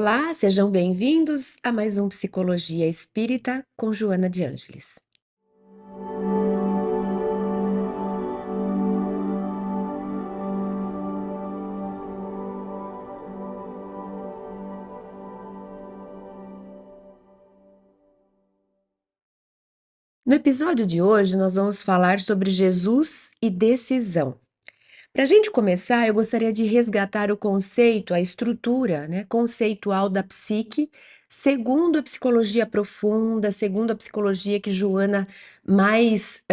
Olá, sejam bem-vindos a mais um Psicologia Espírita com Joana de Ângeles. No episódio de hoje, nós vamos falar sobre Jesus e decisão. Para a gente começar, eu gostaria de resgatar o conceito, a estrutura, conceitual da psique, segundo a psicologia profunda, segundo a psicologia que Joana mais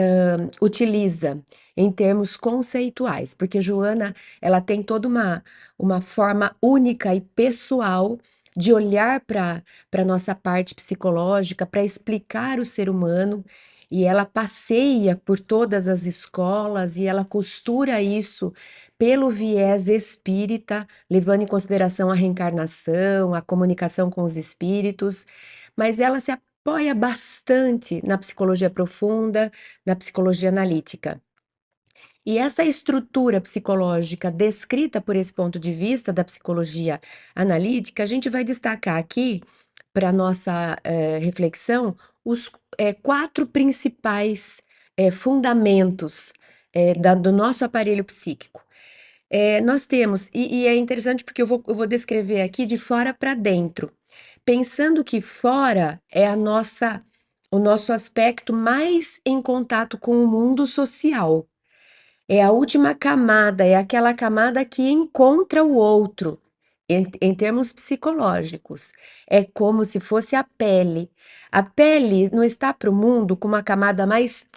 utiliza em termos conceituais, porque Joana ela tem toda uma forma única e pessoal de olhar para a nossa parte psicológica, para explicar o ser humano, e ela passeia por todas as escolas e ela costura isso pelo viés espírita, levando em consideração a reencarnação, a comunicação com os espíritos, mas ela se apoia bastante na psicologia profunda, na psicologia analítica. E essa estrutura psicológica descrita por esse ponto de vista da psicologia analítica, a gente vai destacar aqui, para nossa reflexão, os quatro principais fundamentos do nosso aparelho psíquico. Nós temos, e é interessante porque eu vou descrever aqui de fora para dentro, pensando que fora é o nosso aspecto mais em contato com o mundo social. É a última camada, é aquela camada que encontra o outro, em termos psicológicos. É como se fosse a pele. A pele não está para o mundo com uma camada mais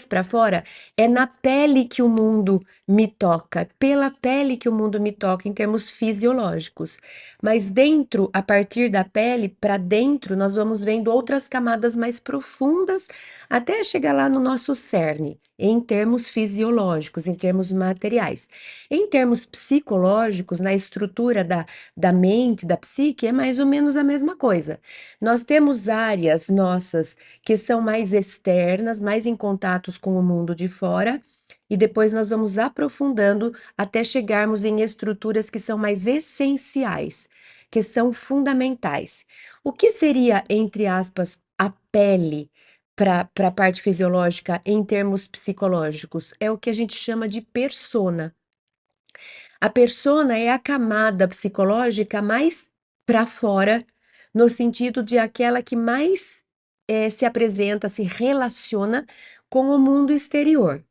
para fora. É na pele que o mundo me toca, pela pele que o mundo me toca em termos fisiológicos. Mas dentro, a partir da pele, para dentro, nós vamos vendo outras camadas mais profundas até chegar lá no nosso cerne, em termos fisiológicos, em termos materiais. Em termos psicológicos, na estrutura da mente, da psique, é mais ou menos a mesma coisa. Nós temos áreas nossas que são mais externas, mais em contatos com o mundo de fora, e depois nós vamos aprofundando até chegarmos em estruturas que são mais essenciais, que são fundamentais. O que seria, entre aspas, a pele? Para a parte fisiológica em termos psicológicos, é o que a gente chama de persona. A persona é a camada psicológica mais para fora, no sentido de aquela que mais se apresenta, se relaciona com o mundo exterior.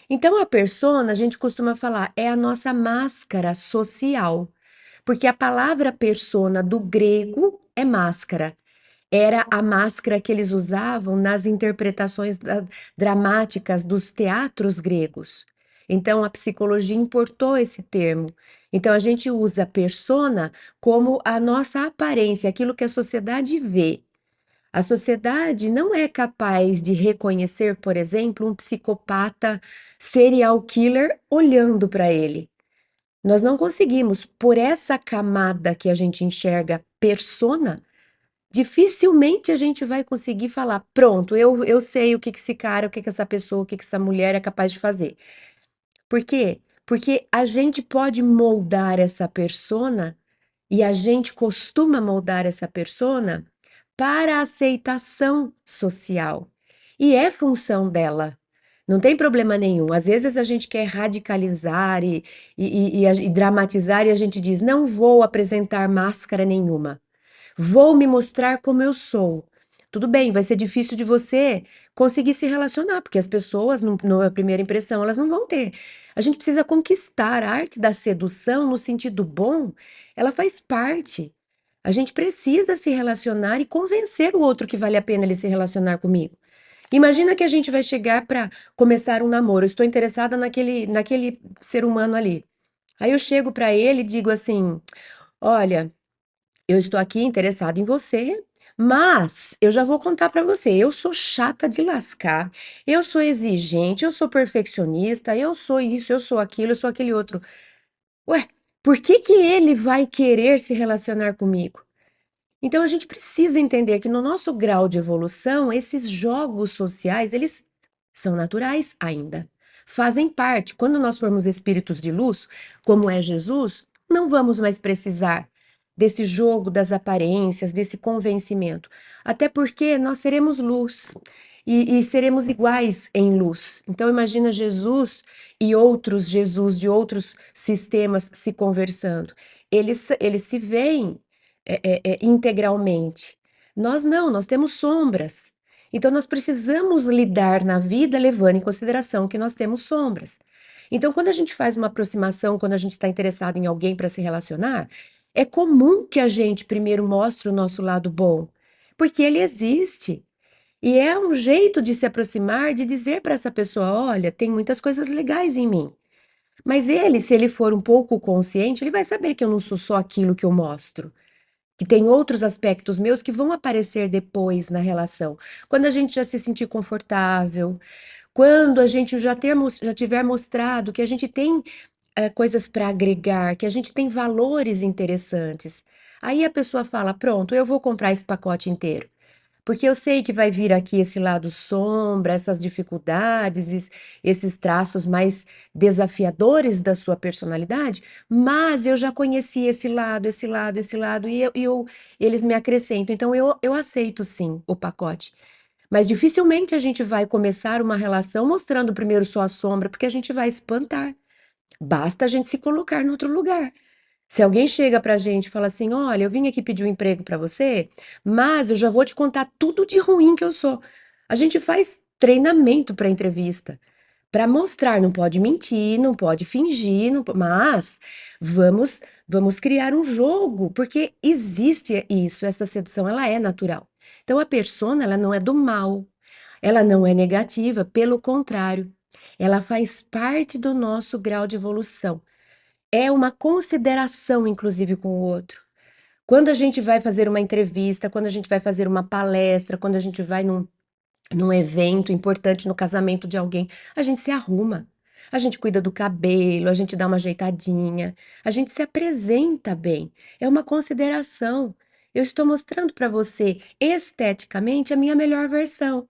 Então, a persona, a gente costuma falar, é a nossa máscara social, porque a palavra persona do grego é máscara. Era a máscara que eles usavam nas interpretações dramáticas dos teatros gregos. Então, a psicologia importou esse termo. Então, a gente usa persona como a nossa aparência, aquilo que a sociedade vê. A sociedade não é capaz de reconhecer, por exemplo, um psicopata serial killer olhando para ele. Nós não conseguimos, por essa camada que a gente enxerga persona, dificilmente a gente vai conseguir falar, pronto, eu sei o que esse cara, o que essa pessoa, o que essa mulher é capaz de fazer. Por quê? Porque a gente pode moldar essa persona e a gente costuma moldar essa persona para a aceitação social. E é função dela. Não tem problema nenhum. Às vezes a gente quer radicalizar e dramatizar e a gente diz: não vou apresentar máscara nenhuma. Vou me mostrar como eu sou. Tudo bem, vai ser difícil de você conseguir se relacionar, porque as pessoas, na primeira impressão, elas não vão ter. A gente precisa conquistar a arte da sedução no sentido bom, ela faz parte. A gente precisa se relacionar e convencer o outro que vale a pena ele se relacionar comigo. Imagina que a gente vai chegar para começar um namoro. Eu estou interessada naquele ser humano ali. Aí eu chego para ele e digo assim: olha, eu estou aqui interessado em você, mas eu já vou contar para você, eu sou chata de lascar, eu sou exigente, eu sou perfeccionista, eu sou isso, eu sou aquilo, eu sou aquele outro. Ué, por que que ele vai querer se relacionar comigo? Então a gente precisa entender que no nosso grau de evolução, esses jogos sociais, eles são naturais ainda. Fazem parte. Quando nós formos espíritos de luz, como é Jesus, não vamos mais precisar. desse jogo das aparências, desse convencimento. Até porque nós seremos luz e seremos iguais em luz. Então, imagina Jesus e outros Jesus de outros sistemas se conversando. Eles se veem integralmente. Nós não, nós temos sombras. Então, nós precisamos lidar na vida levando em consideração que nós temos sombras. Então, quando a gente faz uma aproximação, quando a gente está interessado em alguém para se relacionar, é comum que a gente primeiro mostre o nosso lado bom, porque ele existe. E é um jeito de se aproximar, de dizer para essa pessoa: olha, tem muitas coisas legais em mim. Mas ele, se ele for um pouco consciente, ele vai saber que eu não sou só aquilo que eu mostro, que tem outros aspectos meus que vão aparecer depois na relação. Quando a gente já se sentir confortável, quando a gente já tiver mostrado que a gente tem coisas para agregar, que a gente tem valores interessantes. Aí a pessoa fala: pronto, eu vou comprar esse pacote inteiro. Porque eu sei que vai vir aqui esse lado sombra, essas dificuldades, esses traços mais desafiadores da sua personalidade, mas eu já conheci esse lado, eles me acrescentam. Então eu aceito sim o pacote. Mas dificilmente a gente vai começar uma relação mostrando primeiro só a sombra, porque a gente vai espantar. Basta a gente se colocar no outro lugar. Se alguém chega pra gente e fala assim: olha, eu vim aqui pedir um emprego pra você, mas eu já vou te contar tudo de ruim que eu sou. A gente faz treinamento para entrevista, para mostrar, não pode mentir, não pode fingir, mas vamos criar um jogo, porque existe isso, essa sedução, ela é natural. Então a persona, ela não é do mal, ela não é negativa, pelo contrário, ela faz parte do nosso grau de evolução. É uma consideração, inclusive, com o outro. Quando a gente vai fazer uma entrevista, quando a gente vai fazer uma palestra, quando a gente vai num evento importante, no casamento de alguém, a gente se arruma. A gente cuida do cabelo, a gente dá uma ajeitadinha, a gente se apresenta bem. É uma consideração. Eu estou mostrando para você esteticamente a minha melhor versão.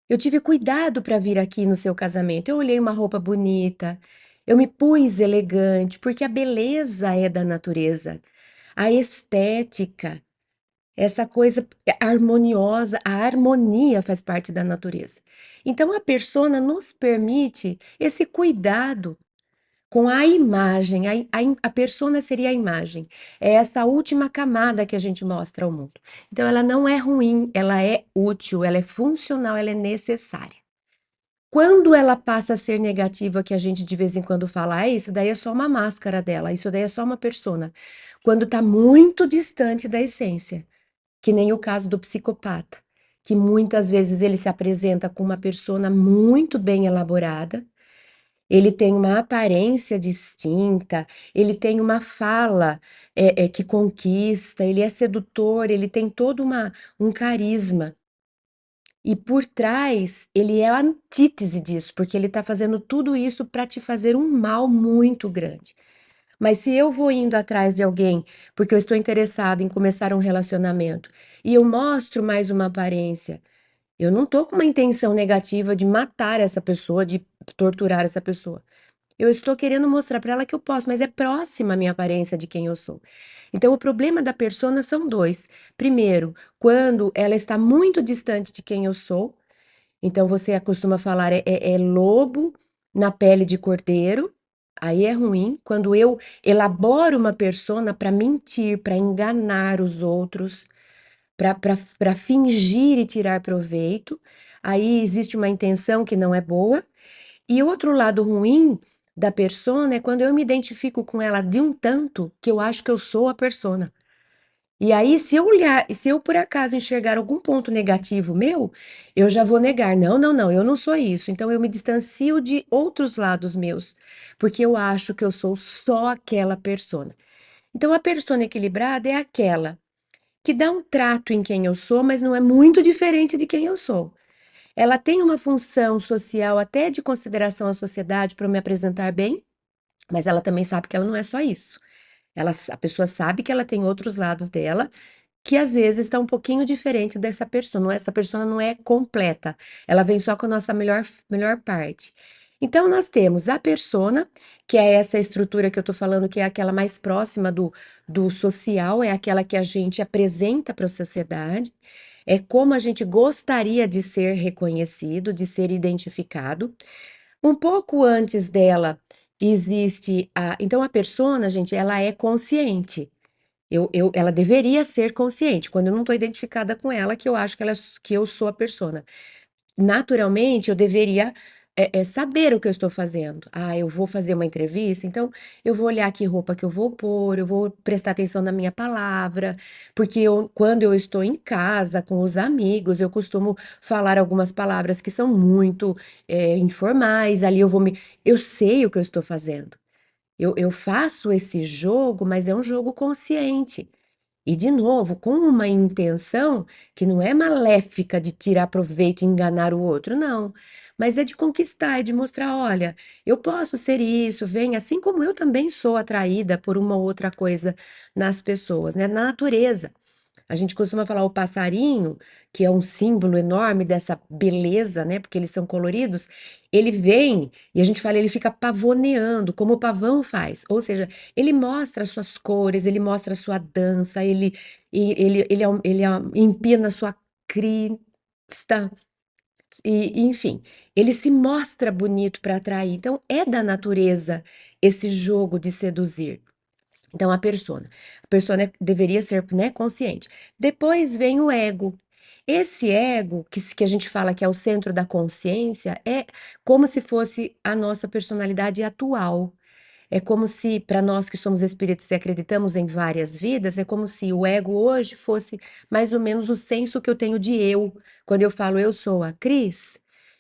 Eu tive cuidado para vir aqui no seu casamento. Eu olhei uma roupa bonita, eu me pus elegante, porque a beleza é da natureza. A estética, essa coisa harmoniosa, a harmonia faz parte da natureza. Então a persona nos permite esse cuidado com a imagem. A persona seria a imagem. É essa última camada que a gente mostra ao mundo. Então ela não é ruim, ela é útil, ela é funcional, ela é necessária. Quando ela passa a ser negativa, que a gente de vez em quando fala: "Ah, isso daí é só uma máscara dela, isso daí é só uma persona", quando está muito distante da essência, que nem o caso do psicopata, que muitas vezes ele se apresenta com uma persona muito bem elaborada, ele tem uma aparência distinta, ele tem uma fala, que conquista, ele é sedutor, ele tem todo um carisma. E por trás, ele é a antítese disso, porque ele está fazendo tudo isso para te fazer um mal muito grande. Mas se eu vou indo atrás de alguém, porque eu estou interessada em começar um relacionamento, e eu mostro mais uma aparência, eu não estou com uma intenção negativa de matar essa pessoa, de torturar essa pessoa. Eu estou querendo mostrar para ela que eu posso, mas é próxima a minha aparência de quem eu sou. Então, o problema da persona são dois. Primeiro, quando ela está muito distante de quem eu sou, então você costuma falar é lobo na pele de cordeiro, aí é ruim. Quando eu elaboro uma persona para mentir, para enganar os outros, para fingir e tirar proveito, aí existe uma intenção que não é boa. E outro lado ruim da persona é quando eu me identifico com ela de um tanto que eu acho que eu sou a persona. E aí, se eu olhar, se eu por acaso enxergar algum ponto negativo meu, eu já vou negar. Não, não, não, eu não sou isso. Então eu me distancio de outros lados meus, porque eu acho que eu sou só aquela persona. Então a persona equilibrada é aquela que dá um trato em quem eu sou, mas não é muito diferente de quem eu sou. Ela tem uma função social até de consideração à sociedade para me apresentar bem, mas ela também sabe que ela não é só isso. A pessoa sabe que ela tem outros lados dela que às vezes está um pouquinho diferente dessa pessoa. Essa pessoa não é completa. Ela vem só com a nossa melhor parte. Então, nós temos a persona, que é essa estrutura que eu estou falando, que é aquela mais próxima do social, é aquela que a gente apresenta para a sociedade, é como a gente gostaria de ser reconhecido, de ser identificado. Um pouco antes dela existe a. Então, a persona, gente, ela é consciente. Ela deveria ser consciente. Quando eu não estou identificada com ela, que eu acho que, que eu sou a persona. Naturalmente, eu deveria saber o que eu estou fazendo. Ah, eu vou fazer uma entrevista, então eu vou olhar que roupa que eu vou pôr, eu vou prestar atenção na minha palavra, porque quando eu estou em casa com os amigos, eu costumo falar algumas palavras que são muito informais, ali eu sei o que eu estou fazendo. Eu faço esse jogo, mas é um jogo consciente. E, de novo, com uma intenção que não é maléfica de tirar proveito e enganar o outro, não. Mas é de conquistar, é de mostrar: olha, eu posso ser isso, vem, assim como eu também sou atraída por uma outra coisa nas pessoas, né? Na natureza. A gente costuma falar o passarinho, que é um símbolo enorme dessa beleza, né? Porque eles são coloridos. Ele vem e a gente fala, ele fica pavoneando, como o pavão faz. Ou seja, ele mostra as suas cores, ele mostra a sua dança, ele empina a sua crista, enfim, ele se mostra bonito para atrair. Então, é da natureza esse jogo de seduzir. Então, a persona. A persona deveria ser, né, consciente. Depois vem o ego. Esse ego, que a gente fala que é o centro da consciência, é como se fosse a nossa personalidade atual. É como se, para nós que somos espíritos e acreditamos em várias vidas, é como se o ego hoje fosse mais ou menos o senso que eu tenho de eu. Quando eu falo eu sou a Cris,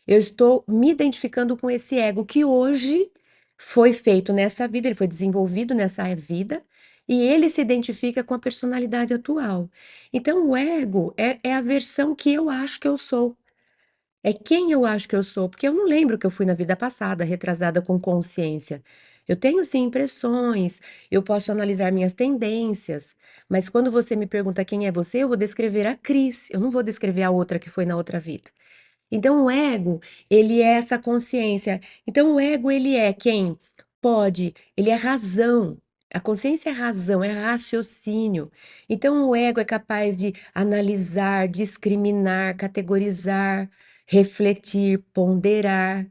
eu estou me identificando com esse ego que hoje foi feito nessa vida, ele foi desenvolvido nessa vida, e ele se identifica com a personalidade atual. Então, o ego é a versão que eu acho que eu sou. É quem eu acho que eu sou, porque eu não lembro que eu fui na vida passada, retrasada com consciência. Eu tenho sim impressões, eu posso analisar minhas tendências, mas quando você me pergunta quem é você, eu vou descrever a Cris, eu não vou descrever a outra que foi na outra vida. Então, o ego, ele é essa consciência. Então, o ego, ele é quem pode, ele é razão. A consciência é razão, é raciocínio. Então, o ego é capaz de analisar, discriminar, categorizar, refletir, ponderar,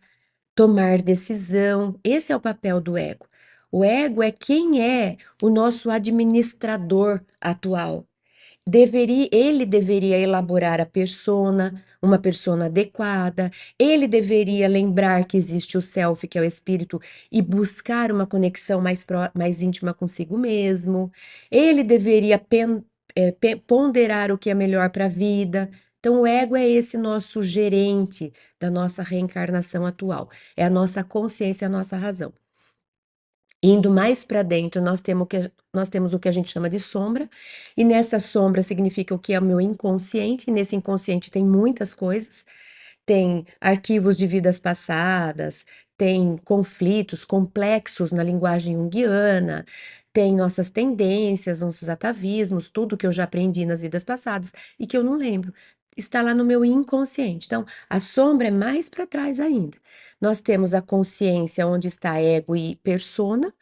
tomar decisão. Esse é o papel do ego. O ego é quem é o nosso administrador atual. Ele deveria elaborar a persona, uma persona adequada, ele deveria lembrar que existe o self, que é o espírito, e buscar uma conexão mais íntima consigo mesmo, ele deveria ponderar o que é melhor para a vida. Então, o ego é esse nosso gerente da nossa reencarnação atual, é a nossa consciência, a nossa razão. Indo mais para dentro, nós temos o que a gente chama de sombra, e nessa sombra significa o que é o meu inconsciente, e nesse inconsciente tem muitas coisas, tem arquivos de vidas passadas, tem conflitos complexos na linguagem junguiana, tem nossas tendências, nossos atavismos, tudo que eu já aprendi nas vidas passadas e que eu não lembro. Está lá no meu inconsciente. Então, a sombra é mais para trás ainda. Nós temos a consciência, onde está ego e persona,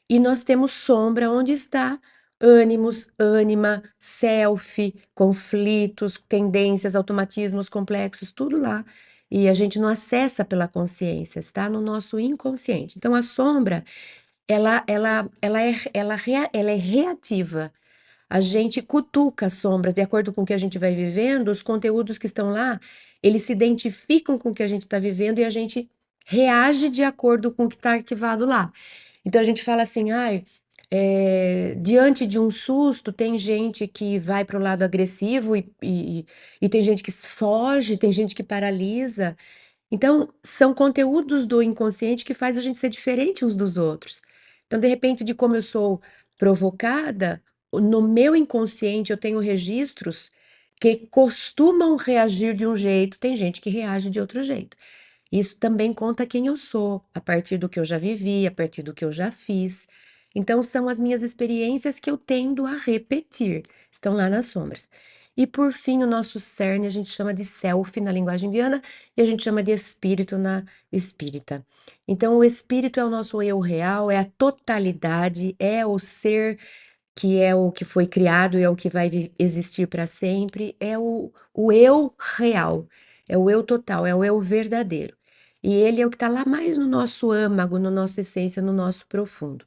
e nós temos sombra, onde está ânimos, ânima, self, conflitos, tendências, automatismos complexos, tudo lá. E a gente não acessa pela consciência, está no nosso inconsciente. Então, a sombra, ela é reativa. A gente cutuca as sombras, de acordo com o que a gente vai vivendo, os conteúdos que estão lá, eles se identificam com o que a gente está vivendo e a gente reage de acordo com o que está arquivado lá. Então a gente fala assim, ai, diante de um susto, tem gente que vai para o lado agressivo e tem gente que foge, tem gente que paralisa. Então, são conteúdos do inconsciente que faz a gente ser diferente uns dos outros. Então, de repente, de como eu sou provocada, no meu inconsciente eu tenho registros que costumam reagir de um jeito, tem gente que reage de outro jeito. Isso também conta quem eu sou, a partir do que eu já vivi, a partir do que eu já fiz. Então, são as minhas experiências que eu tendo a repetir, estão lá nas sombras. E por fim, o nosso cerne a gente chama de self na linguagem indiana e a gente chama de espírito na espírita. Então, o espírito é o nosso eu real, é a totalidade, é o ser que é o que foi criado e é o que vai existir para sempre, é o eu real, é o eu total, é o eu verdadeiro. E ele é o que está lá mais no nosso âmago, na nossa essência, no nosso profundo.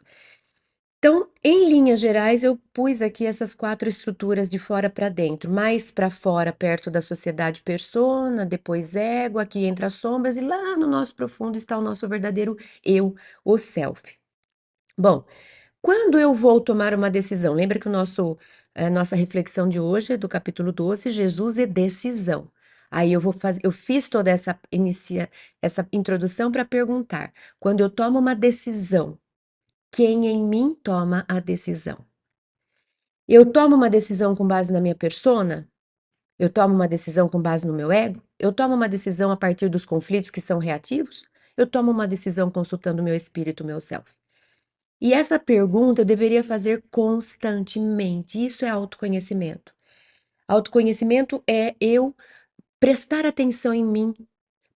Então, em linhas gerais, eu pus aqui essas quatro estruturas de fora para dentro, mais para fora, perto da sociedade persona, depois ego, aqui entra as sombras, e lá no nosso profundo está o nosso verdadeiro eu, o self. Bom, quando eu vou tomar uma decisão, lembra que nossa reflexão de hoje é do capítulo 12, Jesus e decisão. Aí eu fiz toda essa introdução para perguntar, quando eu tomo uma decisão, quem em mim toma a decisão? Eu tomo uma decisão com base na minha persona? Eu tomo uma decisão com base no meu ego? Eu tomo uma decisão a partir dos conflitos que são reativos? Eu tomo uma decisão consultando o meu espírito, o meu self? E essa pergunta eu deveria fazer constantemente. Isso é autoconhecimento. Autoconhecimento é eu prestar atenção em mim,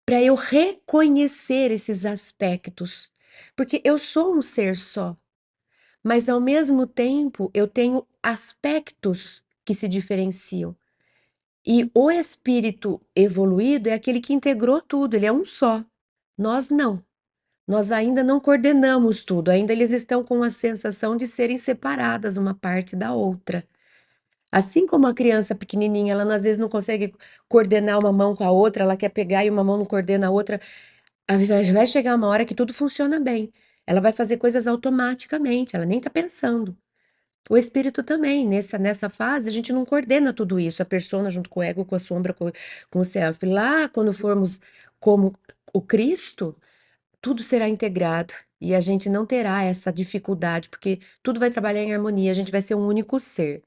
para eu reconhecer esses aspectos. Porque eu sou um ser só, mas ao mesmo tempo eu tenho aspectos que se diferenciam. E o espírito evoluído é aquele que integrou tudo, ele é um só. Nós não. Nós ainda não coordenamos tudo, ainda eles estão com a sensação de serem separadas uma parte da outra. Assim como a criança pequenininha, ela às vezes não consegue coordenar uma mão com a outra, ela quer pegar e uma mão não coordena a outra. Vai chegar uma hora que tudo funciona bem. Ela vai fazer coisas automaticamente, ela nem está pensando. O espírito também, nessa fase, a gente não coordena tudo isso, a persona junto com o ego, com a sombra, com o self. Lá, quando formos como o Cristo, tudo será integrado e a gente não terá essa dificuldade, porque tudo vai trabalhar em harmonia, a gente vai ser um único ser.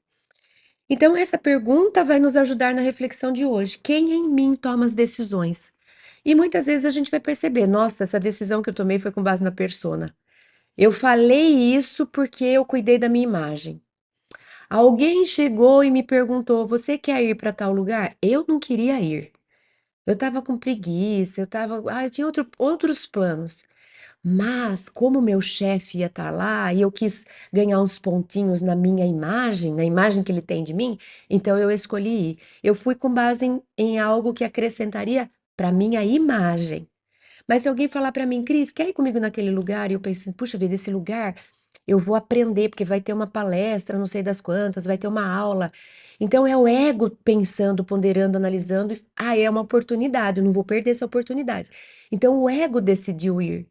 Então, essa pergunta vai nos ajudar na reflexão de hoje. Quem em mim toma as decisões? E muitas vezes a gente vai perceber, nossa, essa decisão que eu tomei foi com base na persona. Eu falei isso porque eu cuidei da minha imagem. Alguém chegou e me perguntou: você quer ir para tal lugar? Eu não queria ir. Eu estava com preguiça, eu tinha outros planos. Mas, como meu chefe ia estar lá e eu quis ganhar uns pontinhos na minha imagem, na imagem que ele tem de mim, então eu escolhi ir. Eu fui com base em algo que acrescentaria para minha imagem. Mas se alguém falar para mim, Cris, quer ir comigo naquele lugar? E eu penso, assim, puxa vida, esse lugar eu vou aprender, porque vai ter uma palestra, não sei das quantas, vai ter uma aula. Então é o ego pensando, ponderando, analisando, é uma oportunidade, eu não vou perder essa oportunidade. Então o ego decidiu ir.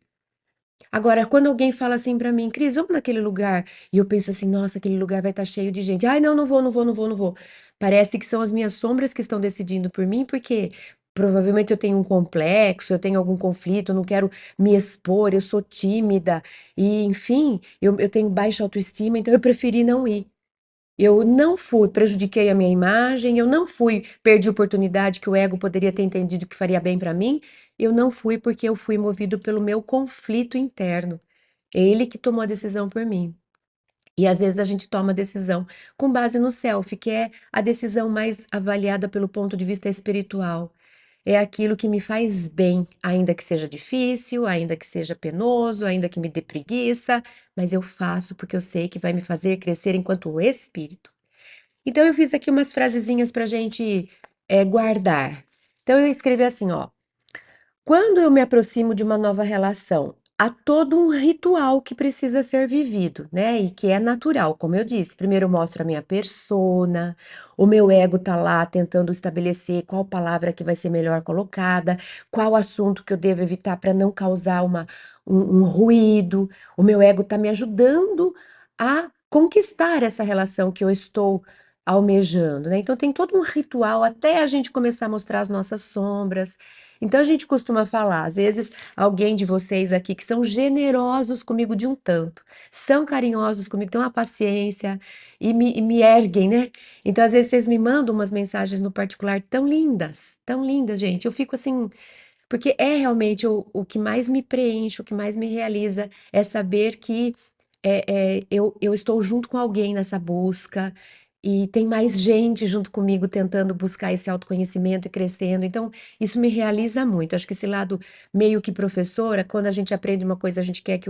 Agora, quando alguém fala assim pra mim, Cris, vamos naquele lugar, e eu penso assim, nossa, aquele lugar vai estar cheio de gente. Ai, não, não vou, não vou, não vou, não vou. Parece que são as minhas sombras que estão decidindo por mim, porque provavelmente eu tenho um complexo, eu tenho algum conflito, eu não quero me expor, eu sou tímida, e enfim, eu tenho baixa autoestima, então eu preferi não ir. Eu não fui, prejudiquei a minha imagem, eu não fui, perdi oportunidade que o ego poderia ter entendido que faria bem para mim. Eu não fui porque eu fui movido pelo meu conflito interno. Ele que tomou a decisão por mim. E às vezes a gente toma a decisão com base no self, que é a decisão mais avaliada pelo ponto de vista espiritual. É aquilo que me faz bem, ainda que seja difícil, ainda que seja penoso, ainda que me dê preguiça, mas eu faço porque eu sei que vai me fazer crescer enquanto espírito. Então eu fiz aqui umas frasezinhas para a gente guardar. Então eu escrevi assim, ó. Quando eu me aproximo de uma nova relação, há todo um ritual que precisa ser vivido, né? E que é natural, como eu disse. Primeiro eu mostro a minha persona, o meu ego tá lá tentando estabelecer qual palavra que vai ser melhor colocada, qual assunto que eu devo evitar para não causar um ruído. O meu ego tá me ajudando a conquistar essa relação que eu estou almejando, né? Então tem todo um ritual até a gente começar a mostrar as nossas sombras. Então a gente costuma falar, às vezes, alguém de vocês aqui que são generosos comigo de um tanto, são carinhosos comigo, têm uma paciência e me erguem, né? Então, às vezes, vocês me mandam umas mensagens no particular tão lindas, gente. Eu fico assim, porque é realmente o que mais me preenche, o que mais me realiza, é saber que eu estou junto com alguém nessa busca, e tem mais gente junto comigo tentando buscar esse autoconhecimento e crescendo. Então, isso me realiza muito. Acho que esse lado meio que professora, quando a gente aprende uma coisa, a gente quer que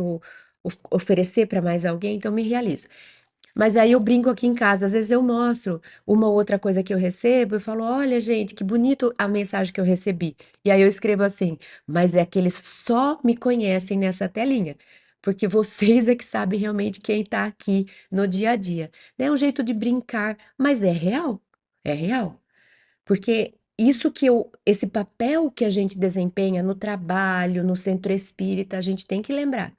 oferecer para mais alguém, então me realizo. Mas aí eu brinco aqui em casa, às vezes eu mostro uma outra coisa que eu recebo e falo: "Olha, gente, que bonito a mensagem que eu recebi". E aí eu escrevo assim: "Mas é que eles só me conhecem nessa telinha, porque vocês é que sabem realmente quem está aqui no dia a dia". É um jeito de brincar, mas é real, é real. Porque isso que eu esse papel que a gente desempenha no trabalho, no centro espírita, a gente tem que lembrar.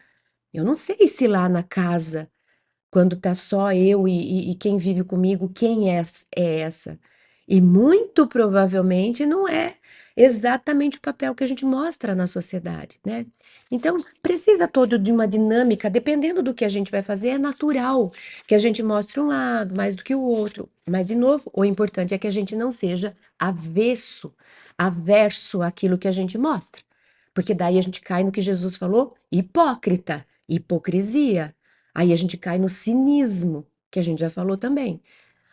Eu não sei se lá na casa quando tá só eu e quem vive comigo, quem é essa? E muito provavelmente não é exatamente o papel que a gente mostra na sociedade, né. Então, precisa todo de uma dinâmica, dependendo do que a gente vai fazer, é natural que a gente mostre um lado mais do que o outro, mas de novo, o importante é que a gente não seja averso àquilo que a gente mostra, porque daí a gente cai no que Jesus falou: hipócrita, hipocrisia. Aí a gente cai no cinismo, que a gente já falou também.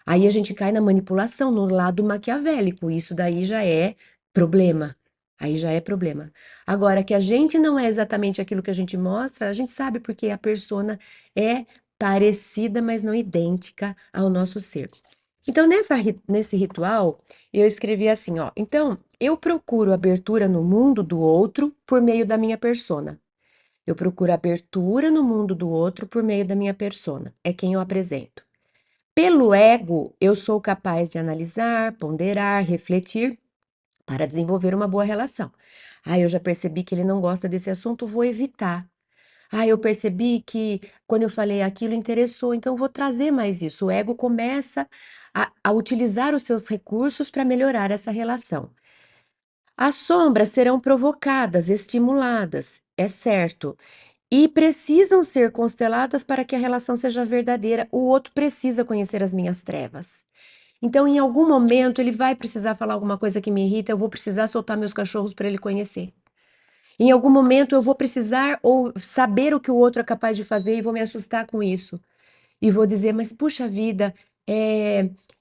Aí a gente cai na manipulação, no lado maquiavélico, isso daí já é problema. Aí já é problema. Agora, que a gente não é exatamente aquilo que a gente mostra, a gente sabe porque a persona é parecida, mas não idêntica ao nosso ser. Então, nesse ritual, eu escrevi assim, ó. Então, eu procuro abertura no mundo do outro por meio da minha persona. Eu procuro abertura no mundo do outro por meio da minha persona, é quem eu apresento. Pelo ego, eu sou capaz de analisar, ponderar, refletir para desenvolver uma boa relação. Ah, eu já percebi que ele não gosta desse assunto, vou evitar. Ah, eu percebi que quando eu falei aquilo interessou, então vou trazer mais isso. O ego começa a utilizar os seus recursos para melhorar essa relação. As sombras serão provocadas, estimuladas, é certo, e precisam ser consteladas para que a relação seja verdadeira. O outro precisa conhecer as minhas trevas. Então, em algum momento, ele vai precisar falar alguma coisa que me irrita, eu vou precisar soltar meus cachorros para ele conhecer. Em algum momento, eu vou precisar ou saber o que o outro é capaz de fazer e vou me assustar com isso. E vou dizer: "Mas puxa vida,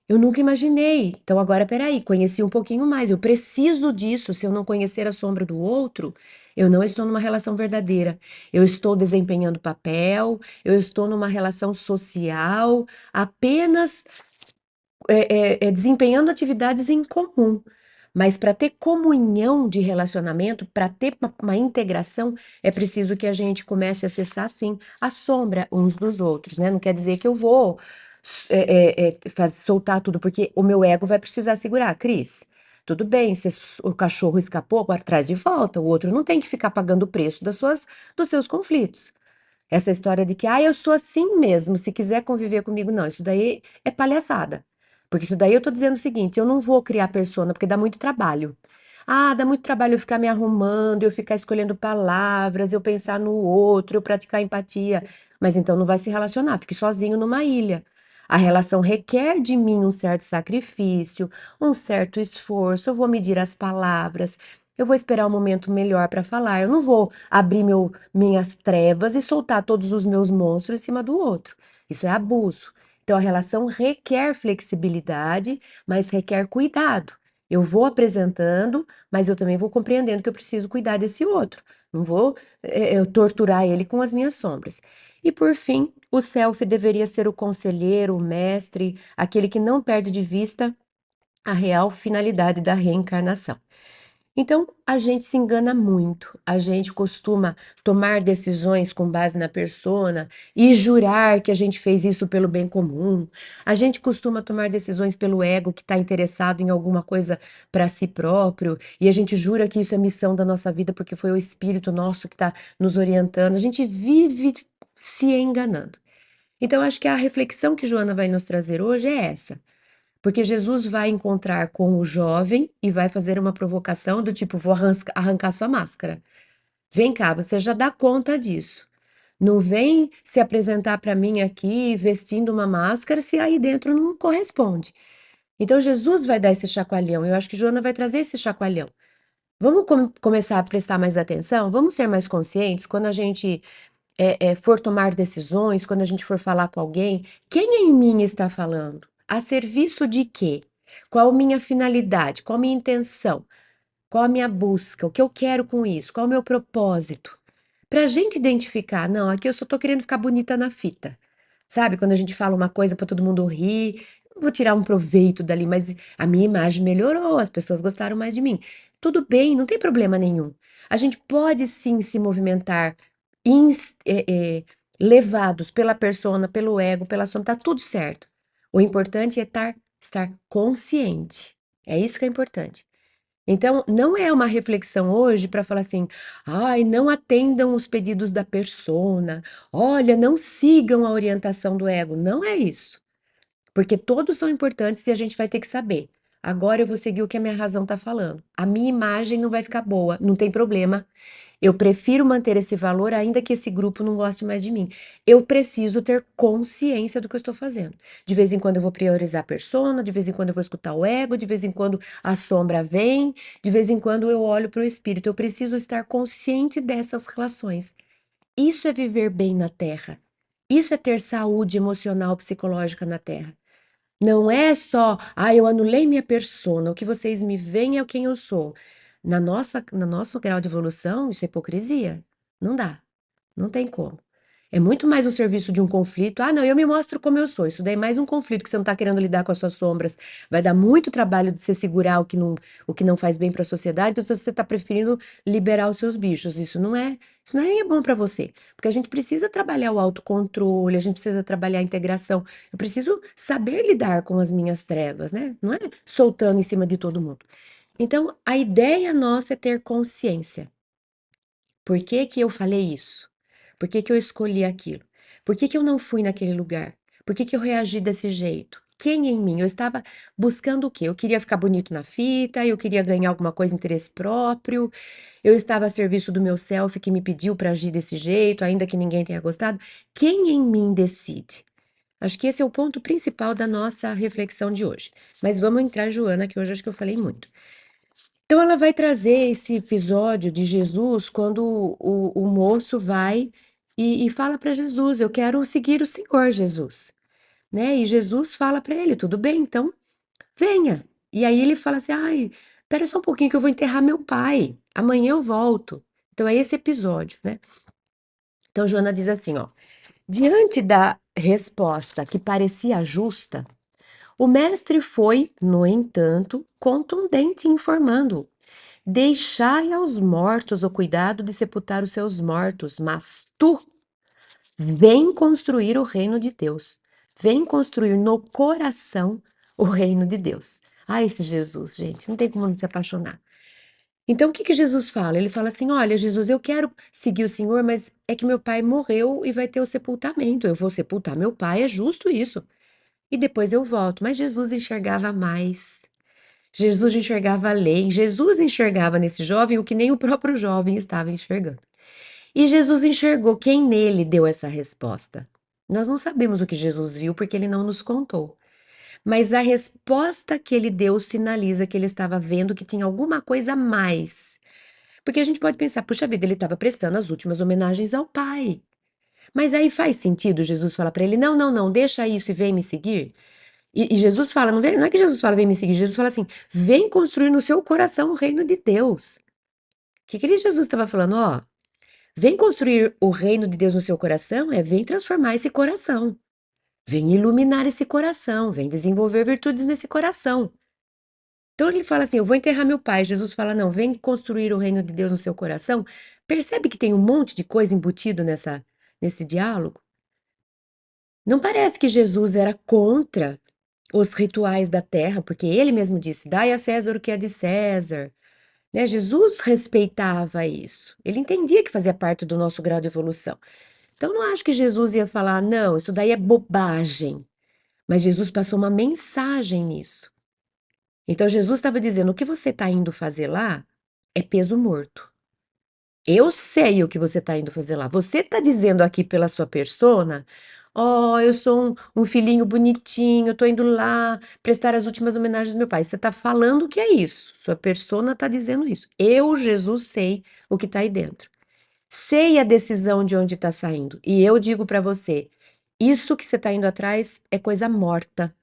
eu nunca imaginei. Então agora espera aí, conheci um pouquinho mais, eu preciso disso, se eu não conhecer a sombra do outro, eu não estou numa relação verdadeira. Eu estou desempenhando papel, eu estou numa relação social, apenas desempenhando atividades em comum. Mas para ter comunhão de relacionamento, para ter uma integração, é preciso que a gente comece a acessar, sim, a sombra uns dos outros, né? Não quer dizer que eu vou soltar tudo, porque o meu ego vai precisar segurar. Cris, tudo bem, se o cachorro escapou, agora traz de volta. O outro não tem que ficar pagando o preço dos seus conflitos. Essa história de que, ah, eu sou assim mesmo, se quiser conviver comigo, não, isso daí é palhaçada. Porque isso daí eu tô dizendo o seguinte, eu não vou criar persona, porque dá muito trabalho. Ah, dá muito trabalho eu ficar me arrumando, eu ficar escolhendo palavras, eu pensar no outro, eu praticar empatia. Mas então não vai se relacionar, fique sozinho numa ilha. A relação requer de mim um certo sacrifício, um certo esforço, eu vou medir as palavras, eu vou esperar um momento melhor para falar, eu não vou abrir minhas trevas e soltar todos os meus monstros em cima do outro. Isso é abuso. Então, a relação requer flexibilidade, mas requer cuidado. Eu vou apresentando, mas eu também vou compreendendo que eu preciso cuidar desse outro. Não vou eu torturar ele com as minhas sombras. E por fim, o self deveria ser o conselheiro, o mestre, aquele que não perde de vista a real finalidade da reencarnação. Então, a gente se engana muito, a gente costuma tomar decisões com base na persona e jurar que a gente fez isso pelo bem comum. A gente costuma tomar decisões pelo ego que está interessado em alguma coisa para si próprio, e a gente jura que isso é missão da nossa vida porque foi o espírito nosso que está nos orientando. A gente vive se enganando. Então, acho que a reflexão que Joana vai nos trazer hoje é essa. Porque Jesus vai encontrar com o jovem e vai fazer uma provocação do tipo: "Vou arrancar sua máscara. Vem cá, você já dá conta disso. Não vem se apresentar para mim aqui vestindo uma máscara se aí dentro não corresponde". Então Jesus vai dar esse chacoalhão, eu acho que Joana vai trazer esse chacoalhão. Vamos começar a prestar mais atenção? Vamos ser mais conscientes quando a gente, for tomar decisões, quando a gente for falar com alguém, quem em mim está falando? A serviço de quê? Qual a minha finalidade? Qual a minha intenção? Qual a minha busca? O que eu quero com isso? Qual o meu propósito? Pra gente identificar, não, aqui eu só tô querendo ficar bonita na fita. Sabe, quando a gente fala uma coisa pra todo mundo rir, eu vou tirar um proveito dali, mas a minha imagem melhorou, as pessoas gostaram mais de mim. Tudo bem, não tem problema nenhum. A gente pode sim se movimentar ins- é, é, levados pela persona, pelo ego, pela soma, tá tudo certo. O importante é estar consciente. É isso que é importante. Então, não é uma reflexão hoje para falar assim: "Ai, não atendam os pedidos da persona. Olha, não sigam a orientação do ego". Não é isso, porque todos são importantes e a gente vai ter que saber. Agora eu vou seguir o que a minha razão está falando. A minha imagem não vai ficar boa, não tem problema. Eu prefiro manter esse valor, ainda que esse grupo não goste mais de mim. Eu preciso ter consciência do que eu estou fazendo. De vez em quando eu vou priorizar a persona, de vez em quando eu vou escutar o ego, de vez em quando a sombra vem, de vez em quando eu olho para o espírito. Eu preciso estar consciente dessas relações. Isso é viver bem na Terra. Isso é ter saúde emocional, psicológica na Terra. Não é só, eu anulei minha persona, o que vocês me veem é quem eu sou. No nosso grau de evolução, isso é hipocrisia. Não dá, não tem como. É muito mais o serviço de um conflito. Ah, não, eu me mostro como eu sou. Isso daí é mais um conflito que você não está querendo lidar com as suas sombras. Vai dar muito trabalho de você segurar o que não faz bem para a sociedade. Então, se você está preferindo liberar os seus bichos, isso não é nem bom para você. Porque a gente precisa trabalhar o autocontrole, a gente precisa trabalhar a integração. Eu preciso saber lidar com as minhas trevas, né? Não é soltando em cima de todo mundo. Então, a ideia nossa é ter consciência. Por que que eu falei isso? Por que que eu escolhi aquilo? Por que que eu não fui naquele lugar? Por que que eu reagi desse jeito? Quem em mim? Eu estava buscando o quê? Eu queria ficar bonito na fita, eu queria ganhar alguma coisa, interesse próprio, eu estava a serviço do meu self que me pediu para agir desse jeito, ainda que ninguém tenha gostado. Quem em mim decide? Acho que esse é o ponto principal da nossa reflexão de hoje. Mas vamos entrar, Joana, que hoje acho que eu falei muito. Então ela vai trazer esse episódio de Jesus quando o moço vai e fala para Jesus: Eu quero seguir o Senhor, Jesus. Né? E Jesus fala para ele: Tudo bem, então venha. E aí ele fala assim: Ai, espera só um pouquinho que eu vou enterrar meu pai. Amanhã eu volto. Então é esse episódio, né? Então Joana diz assim: Ó, diante da resposta que parecia justa, o mestre foi, no entanto, contundente, informando: Deixai aos mortos o cuidado de sepultar os seus mortos, mas tu vem construir o reino de Deus. Vem construir no coração o reino de Deus. Ah, esse Jesus, gente, não tem como não se apaixonar. Então, o que que Jesus fala? Ele fala assim: Olha, Jesus, eu quero seguir o Senhor, mas é que meu pai morreu e vai ter o sepultamento. Eu vou sepultar meu pai, é justo isso. E depois eu volto. Mas Jesus enxergava mais. Jesus enxergava além, Jesus enxergava nesse jovem o que nem o próprio jovem estava enxergando. E Jesus enxergou quem nele deu essa resposta. Nós não sabemos o que Jesus viu porque ele não nos contou. Mas a resposta que ele deu sinaliza que ele estava vendo que tinha alguma coisa a mais. Porque a gente pode pensar, puxa vida, ele estava prestando as últimas homenagens ao Pai. Mas aí faz sentido Jesus falar para ele: não, não, não, deixa isso e vem me seguir? E Jesus fala, não é que Jesus fala, vem me seguir, Jesus fala assim, vem construir no seu coração o reino de Deus. O que que Jesus estava falando? Ó, vem construir o reino de Deus no seu coração, vem transformar esse coração. Vem iluminar esse coração, vem desenvolver virtudes nesse coração. Então ele fala assim, eu vou enterrar meu pai. Jesus fala, não, vem construir o reino de Deus no seu coração. Percebe que tem um monte de coisa embutido nesse diálogo? Não parece que Jesus era contra os rituais da terra, porque ele mesmo disse: Dai a César o que é de César. Né? Jesus respeitava isso. Ele entendia que fazia parte do nosso grau de evolução. Então, não acho que Jesus ia falar: Não, isso daí é bobagem. Mas Jesus passou uma mensagem nisso. Então, Jesus estava dizendo: O que você está indo fazer lá é peso morto. Eu sei o que você está indo fazer lá. Você está dizendo aqui pela sua persona, ó, eu sou um filhinho bonitinho, tô indo lá prestar as últimas homenagens do meu pai. Você está falando o que é isso. Sua persona está dizendo isso. Eu, Jesus, sei o que está aí dentro. Sei a decisão de onde está saindo. E eu digo para você, isso que você está indo atrás é coisa morta.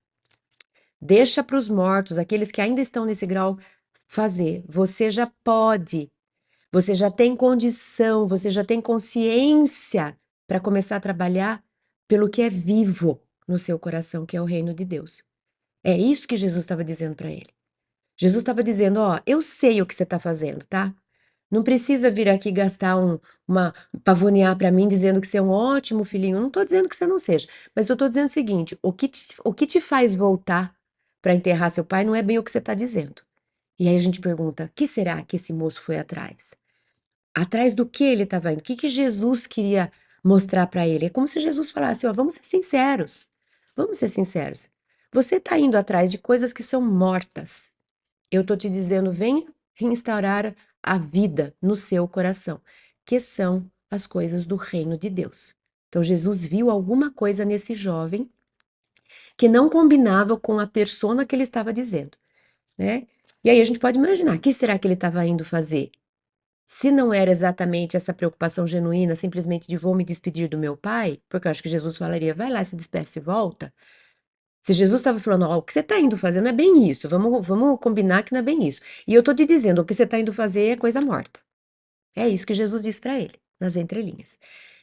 Deixa para os mortos, aqueles que ainda estão nesse grau, fazer. Você já pode, você já tem condição, você já tem consciência para começar a trabalhar pelo que é vivo no seu coração, que é o reino de Deus. É isso que Jesus estava dizendo para ele. Jesus estava dizendo: ó, eu sei o que você está fazendo, tá? Não precisa vir aqui gastar uma pavonear para mim dizendo que você é um ótimo filhinho. Eu não estou dizendo que você não seja, mas eu estou dizendo o seguinte: o que te faz voltar para enterrar seu pai não é bem o que você está dizendo. E aí a gente pergunta: que será que esse moço foi atrás? Atrás do que ele estava indo? O que que Jesus queria mostrar para ele? É como se Jesus falasse: ó, vamos ser sinceros. Vamos ser sinceros. Você está indo atrás de coisas que são mortas. Eu estou te dizendo, vem restaurar a vida no seu coração, que são as coisas do reino de Deus. Então, Jesus viu alguma coisa nesse jovem que não combinava com a persona que ele estava dizendo, né? E aí a gente pode imaginar, o que será que ele estava indo fazer? Se não era exatamente essa preocupação genuína, simplesmente de vou me despedir do meu pai, porque eu acho que Jesus falaria, vai lá, se despede e volta. Se Jesus estava falando, ó, o que você está indo fazer não é bem isso, vamos combinar que não é bem isso. E eu estou te dizendo, o que você está indo fazer é coisa morta. É isso que Jesus disse para ele, nas entrelinhas.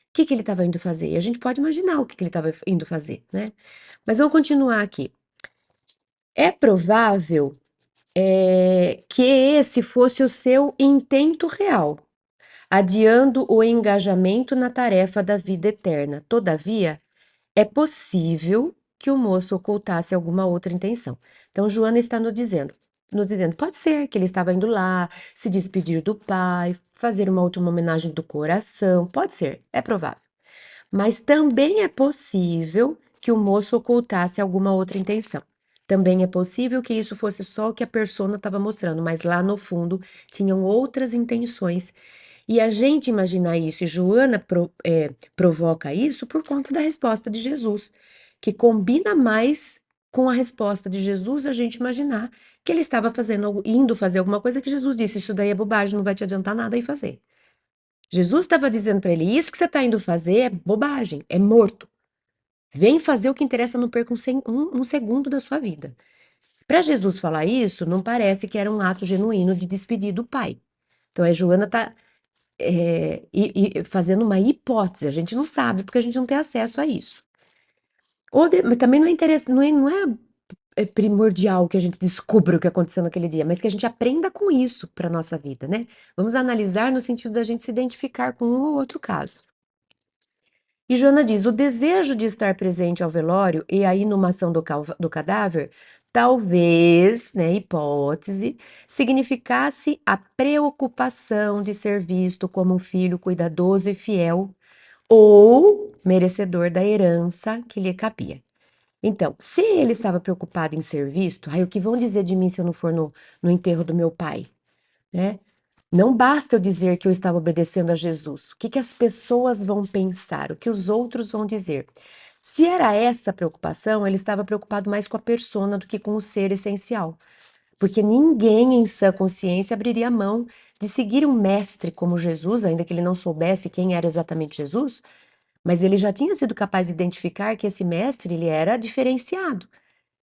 O que que ele estava indo fazer? E a gente pode imaginar o que que ele estava indo fazer, né? Mas vamos continuar aqui. É provável que esse fosse o seu intento real, adiando o engajamento na tarefa da vida eterna. Todavia, é possível que o moço ocultasse alguma outra intenção. Então, Joana está nos dizendo, pode ser que ele estava indo lá, se despedir do pai, fazer uma última homenagem do coração, pode ser, é provável. Mas também é possível que o moço ocultasse alguma outra intenção. Também é possível que isso fosse só o que a persona estava mostrando, mas lá no fundo tinham outras intenções. E a gente imaginar isso, e Joana provoca isso por conta da resposta de Jesus, que combina mais com a resposta de Jesus a gente imaginar que ele estava indo fazer alguma coisa que Jesus disse, isso daí é bobagem, não vai te adiantar nada aí fazer. Jesus estava dizendo para ele, isso que você está indo fazer é bobagem, é morto. Vem fazer o que interessa, não perca um segundo da sua vida. Para Jesus falar isso, não parece que era um ato genuíno de despedir do pai. Então, a Joana está fazendo uma hipótese, a gente não sabe, porque a gente não tem acesso a isso. Mas também não é interesse, não é primordial que a gente descubra o que aconteceu naquele dia, mas que a gente aprenda com isso para nossa vida, né? Vamos analisar no sentido da gente se identificar com um ou outro caso. E Joana diz: o desejo de estar presente ao velório e a inumação do cadáver, talvez, né, hipótese, significasse a preocupação de ser visto como um filho cuidadoso e fiel ou merecedor da herança que lhe cabia. Então, se ele estava preocupado em ser visto, aí o que vão dizer de mim se eu não for no enterro do meu pai, né? Não basta eu dizer que eu estava obedecendo a Jesus. O que que as pessoas vão pensar? O que os outros vão dizer? Se era essa a preocupação, ele estava preocupado mais com a persona do que com o ser essencial. Porque ninguém em sã consciência abriria mão de seguir um mestre como Jesus, ainda que ele não soubesse quem era exatamente Jesus, mas ele já tinha sido capaz de identificar que esse mestre ele era diferenciado.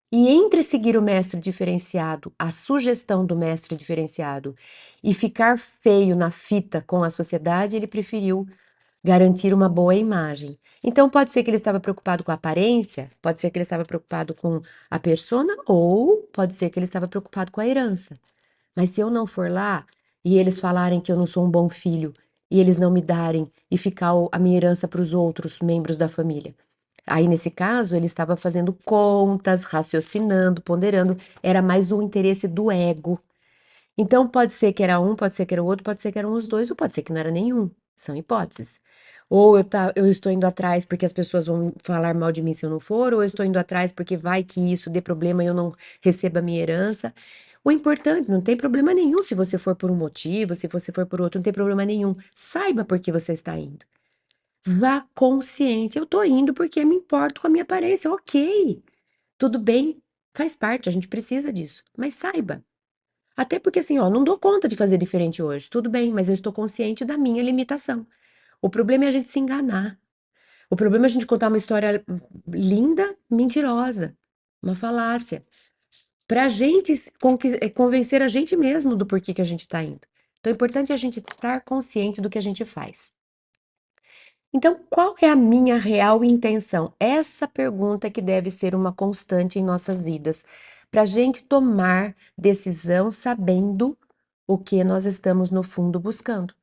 E entre seguir o mestre diferenciado, a sugestão do mestre diferenciado, e ficar feio na fita com a sociedade, ele preferiu garantir uma boa imagem. Então, pode ser que ele estava preocupado com a aparência, pode ser que ele estava preocupado com a persona, ou pode ser que ele estava preocupado com a herança. Mas se eu não for lá e eles falarem que eu não sou um bom filho e eles não me darem e ficar a minha herança para os outros membros da família. Aí, nesse caso, ele estava fazendo contas, raciocinando, ponderando, era mais o interesse do ego. Então, pode ser que era um, pode ser que era o outro, pode ser que eram os dois, ou pode ser que não era nenhum. São hipóteses. Ou eu estou indo atrás porque as pessoas vão falar mal de mim se eu não for, ou eu estou indo atrás porque vai que isso dê problema e eu não receba a minha herança. O importante, não tem problema nenhum se você for por um motivo, se você for por outro, não tem problema nenhum. Saiba por que você está indo. Vá consciente. Eu tô indo porque me importo com a minha aparência. Ok, tudo bem, faz parte, a gente precisa disso. Mas saiba. Até porque assim, ó, não dou conta de fazer diferente hoje. Tudo bem, mas eu estou consciente da minha limitação. O problema é a gente se enganar. O problema é a gente contar uma história linda, mentirosa, uma falácia. para a gente convencer a gente mesmo do porquê que a gente está indo. Então, é importante a gente estar consciente do que a gente faz. Então, qual é a minha real intenção? Essa pergunta que deve ser uma constante em nossas vidas, para a gente tomar decisão sabendo o que nós estamos no fundo buscando.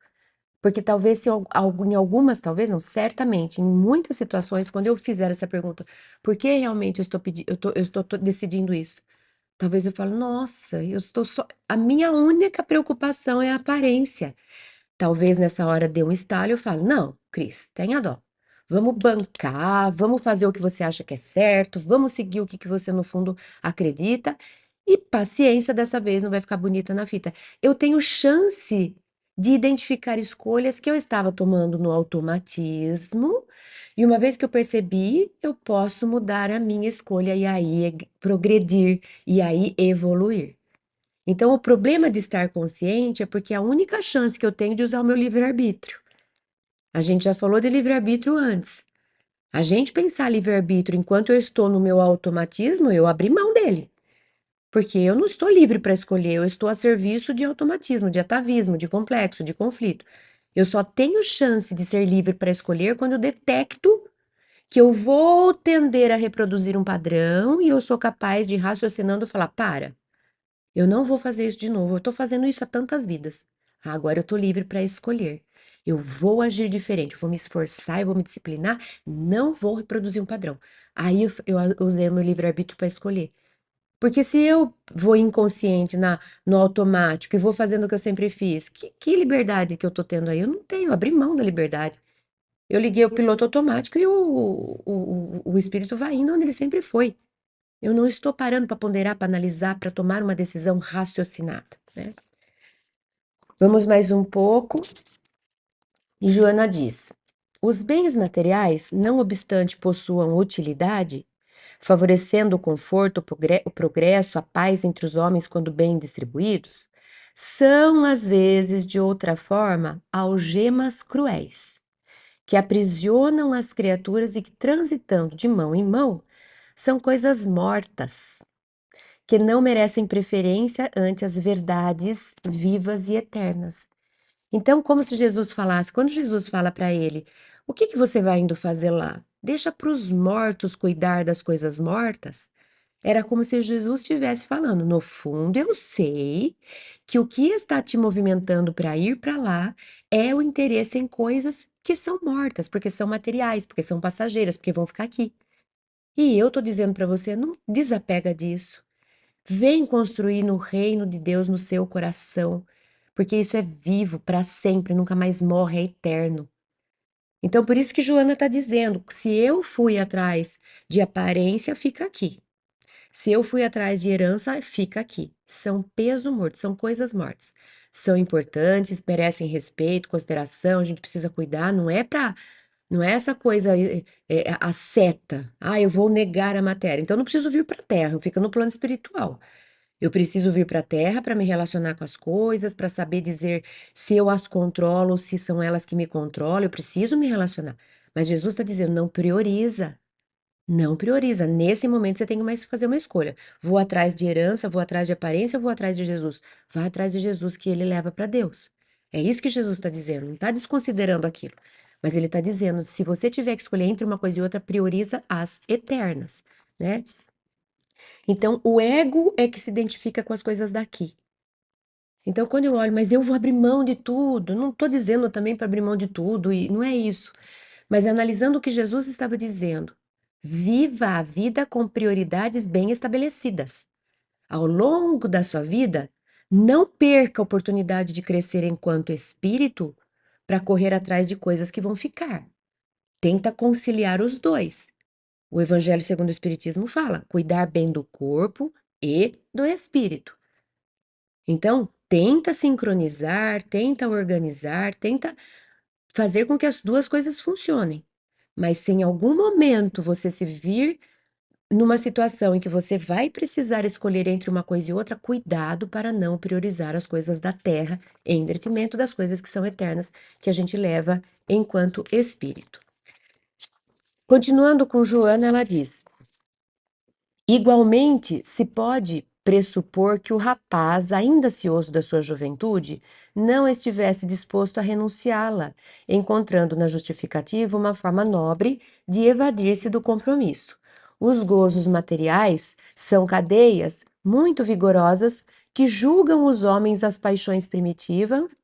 Porque talvez se em algumas, talvez não, certamente, em muitas situações, quando eu fizer essa pergunta, por que realmente eu estou pedindo, eu estou decidindo isso? Talvez eu fale, nossa, eu estou só. A minha única preocupação é a aparência. Talvez nessa hora dê um estalo e eu falo: "Não, Cris, tenha dó. Vamos bancar, vamos fazer o que você acha que é certo, vamos seguir o que você no fundo acredita e paciência, dessa vez não vai ficar bonita na fita". Eu tenho chance de identificar escolhas que eu estava tomando no automatismo, e uma vez que eu percebi, eu posso mudar a minha escolha e aí progredir, e aí evoluir. Então, o problema de estar consciente é porque é a única chance que eu tenho de usar o meu livre-arbítrio. A gente já falou de livre-arbítrio antes. A gente pensar livre-arbítrio enquanto eu estou no meu automatismo, eu abri mão dele. Porque eu não estou livre para escolher, eu estou a serviço de automatismo, de atavismo, de complexo, de conflito. Eu só tenho chance de ser livre para escolher quando eu detecto que eu vou tender a reproduzir um padrão e eu sou capaz de, raciocinando, falar: para. Eu não vou fazer isso de novo. Eu tô fazendo isso há tantas vidas. Agora eu tô livre para escolher. Eu vou agir diferente. Eu vou me esforçar, eu vou me disciplinar. Não vou reproduzir um padrão. Aí eu usei o meu livre-arbítrio para escolher. Porque se eu vou inconsciente no automático e vou fazendo o que eu sempre fiz, que liberdade que eu tô tendo aí? Eu não tenho, eu abri mão da liberdade. Eu liguei o piloto automático e o espírito vai indo onde ele sempre foi. Eu não estou parando para ponderar, para analisar, para tomar uma decisão raciocinada, né? Vamos mais um pouco. E Joana diz: os bens materiais, não obstante possuam utilidade, favorecendo o conforto, o progresso, a paz entre os homens quando bem distribuídos, são às vezes, de outra forma, algemas cruéis, que aprisionam as criaturas e que, transitando de mão em mão, são coisas mortas, que não merecem preferência ante as verdades vivas e eternas. Então, como se Jesus falasse, quando Jesus fala para ele, o que que você vai indo fazer lá? Deixa para os mortos cuidar das coisas mortas. Era como se Jesus estivesse falando, no fundo, eu sei que o que está te movimentando para ir para lá é o interesse em coisas que são mortas, porque são materiais, porque são passageiras, porque vão ficar aqui. E eu tô dizendo para você, não desapega disso. Vem construir no reino de Deus no seu coração, porque isso é vivo para sempre, nunca mais morre, é eterno. Então, por isso que Joana está dizendo: se eu fui atrás de aparência, fica aqui. Se eu fui atrás de herança, fica aqui. São peso morto, são coisas mortas. São importantes, merecem respeito, consideração, a gente precisa cuidar, não é essa coisa, a seta. Ah, eu vou negar a matéria. Então, eu não preciso vir para a terra, fica no plano espiritual. Eu preciso vir para a Terra para me relacionar com as coisas, para saber dizer se eu as controlo ou se são elas que me controlam. Eu preciso me relacionar. Mas Jesus está dizendo: não prioriza. Não prioriza. Nesse momento você tem que mais fazer uma escolha. Vou atrás de herança, vou atrás de aparência ou vou atrás de Jesus? Vá atrás de Jesus, que ele leva para Deus. É isso que Jesus está dizendo. Não está desconsiderando aquilo. Mas ele está dizendo: se você tiver que escolher entre uma coisa e outra, prioriza as eternas, né? Então, o ego é que se identifica com as coisas daqui. Então, quando eu olho, mas eu vou abrir mão de tudo, não estou dizendo também para abrir mão de tudo, e não é isso. Mas analisando o que Jesus estava dizendo, viva a vida com prioridades bem estabelecidas. Ao longo da sua vida, não perca a oportunidade de crescer enquanto espírito para correr atrás de coisas que vão ficar. Tenta conciliar os dois. O Evangelho segundo o Espiritismo fala: cuidar bem do corpo e do espírito. Então, tenta sincronizar, tenta organizar, tenta fazer com que as duas coisas funcionem. Mas se em algum momento você se vir numa situação em que você vai precisar escolher entre uma coisa e outra, cuidado para não priorizar as coisas da terra em detrimento das coisas que são eternas, que a gente leva enquanto espírito. Continuando com Joana, ela diz: igualmente se pode pressupor que o rapaz, ainda cioso da sua juventude, não estivesse disposto a renunciá-la, encontrando na justificativa uma forma nobre de evadir-se do compromisso. Os gozos materiais são cadeias muito vigorosas que julgam os homens às paixões primitivas,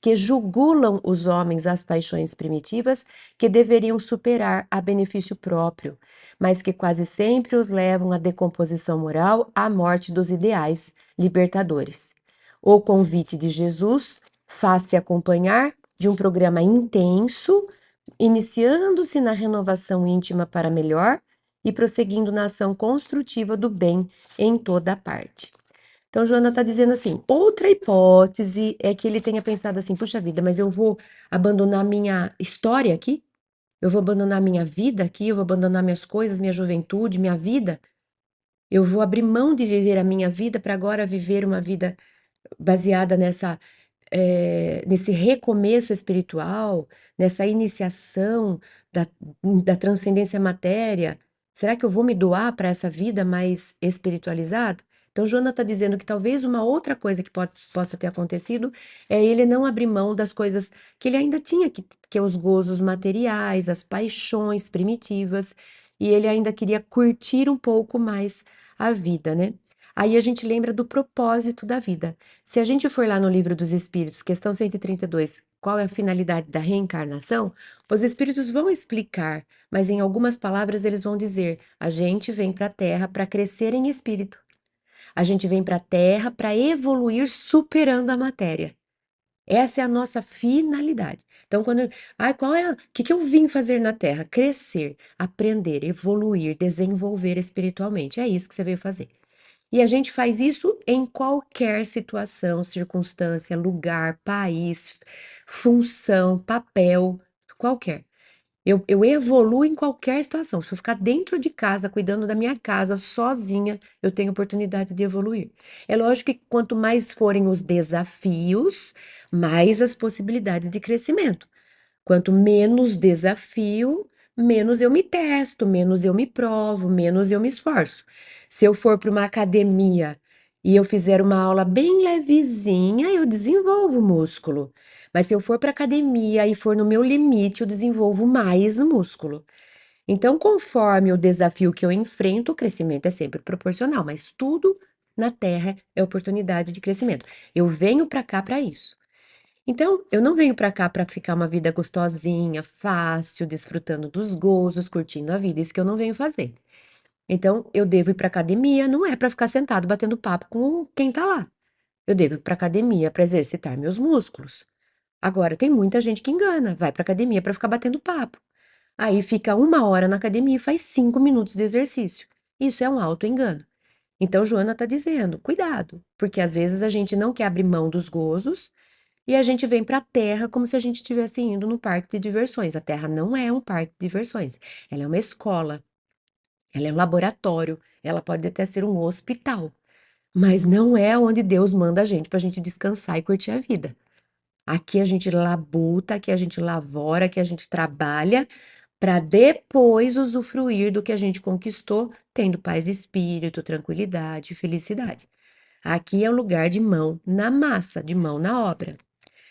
que jugulam os homens às paixões primitivas que deveriam superar a benefício próprio, mas que quase sempre os levam à decomposição moral, à morte dos ideais libertadores. O convite de Jesus faz-se acompanhar de um programa intenso, iniciando-se na renovação íntima para melhor e prosseguindo na ação construtiva do bem em toda a parte. Então, Joana está dizendo assim: outra hipótese é que ele tenha pensado assim, puxa vida, mas eu vou abandonar minha história aqui? Eu vou abandonar minha vida aqui? Eu vou abandonar minhas coisas, minha juventude, minha vida? Eu vou abrir mão de viver a minha vida para agora viver uma vida baseada nesse recomeço espiritual, nessa iniciação da, da transcendência à matéria? Será que eu vou me doar para essa vida mais espiritualizada? Então, Joana está dizendo que talvez uma outra coisa que possa ter acontecido é ele não abrir mão das coisas que ele ainda tinha, que é os gozos materiais, as paixões primitivas, e ele ainda queria curtir um pouco mais a vida, né? Aí a gente lembra do propósito da vida. Se a gente for lá no Livro dos Espíritos, questão 132, qual é a finalidade da reencarnação? Os espíritos vão explicar, mas em algumas palavras eles vão dizer: a gente vem para a Terra para crescer em espírito. A gente vem para a Terra para evoluir superando a matéria. Essa é a nossa finalidade. Então, o que eu vim fazer na Terra? Crescer, aprender, evoluir, desenvolver espiritualmente. É isso que você veio fazer. E a gente faz isso em qualquer situação, circunstância, lugar, país, função, papel, qualquer. Eu evoluo em qualquer situação. Se eu ficar dentro de casa, cuidando da minha casa, sozinha, eu tenho oportunidade de evoluir. É lógico que quanto mais forem os desafios, mais as possibilidades de crescimento. Quanto menos desafio, menos eu me testo, menos eu me provo, menos eu me esforço. Se eu for para uma academia e eu fizer uma aula bem levezinha, eu desenvolvo músculo. Mas se eu for para academia e for no meu limite, eu desenvolvo mais músculo. Então, conforme o desafio que eu enfrento, o crescimento é sempre proporcional, mas tudo na Terra é oportunidade de crescimento. Eu venho para cá para isso. Então, eu não venho para cá para ficar uma vida gostosinha, fácil, desfrutando dos gozos, curtindo a vida, isso que eu não venho fazer. Então, eu devo ir para academia, não é para ficar sentado batendo papo com quem tá lá. Eu devo ir para academia para exercitar meus músculos. Agora, tem muita gente que engana, vai para academia para ficar batendo papo. Aí fica 1 hora na academia e faz 5 minutos de exercício. Isso é um auto-engano. Então, Joana está dizendo, cuidado, porque às vezes a gente não quer abrir mão dos gozos e a gente vem para a Terra como se a gente estivesse indo no parque de diversões. A Terra não é um parque de diversões, ela é uma escola, ela é um laboratório, ela pode até ser um hospital, mas não é onde Deus manda a gente para a gente descansar e curtir a vida. Aqui a gente labuta, aqui a gente lavora, aqui a gente trabalha para depois usufruir do que a gente conquistou, tendo paz de espírito, tranquilidade e felicidade. Aqui é o lugar de mão na massa, de mão na obra.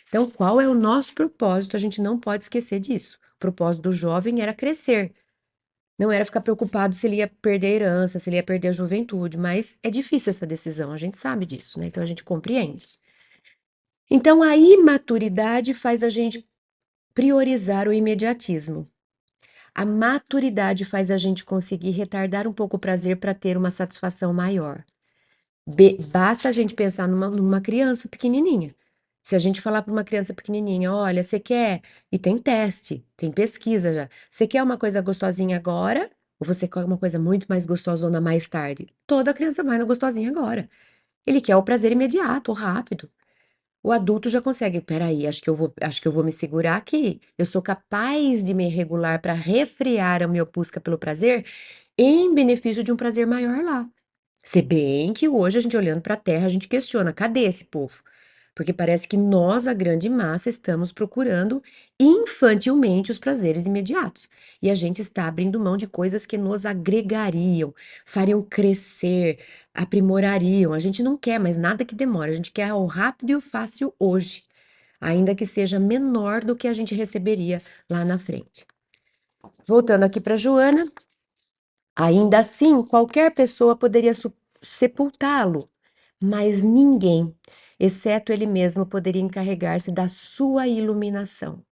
Então, qual é o nosso propósito? A gente não pode esquecer disso. O propósito do jovem era crescer, não era ficar preocupado se ele ia perder a herança, se ele ia perder a juventude, mas é difícil essa decisão, a gente sabe disso, né? Então a gente compreende. Então a imaturidade faz a gente priorizar o imediatismo. A maturidade faz a gente conseguir retardar um pouco o prazer para ter uma satisfação maior. Basta a gente pensar numa criança pequenininha. Se a gente falar para uma criança pequenininha, olha, você quer, e tem teste, tem pesquisa já, você quer uma coisa gostosinha agora, ou você quer uma coisa muito mais gostosona mais tarde? Toda criança vai na gostosinha agora. Ele quer o prazer imediato, rápido. O adulto já consegue, peraí, acho que eu vou me segurar aqui. Eu sou capaz de me regular para refrear a minha busca pelo prazer em benefício de um prazer maior lá. Se bem que hoje a gente olhando para a Terra, a gente questiona, cadê esse povo? Porque parece que nós, a grande massa, estamos procurando infantilmente os prazeres imediatos. E a gente está abrindo mão de coisas que nos agregariam, fariam crescer, aprimorariam. A gente não quer mais nada que demore, a gente quer o rápido e o fácil hoje, ainda que seja menor do que a gente receberia lá na frente. Voltando aqui para Joana, ainda assim, qualquer pessoa poderia sepultá-lo, mas ninguém, exceto ele mesmo, poderia encarregar-se da sua iluminação.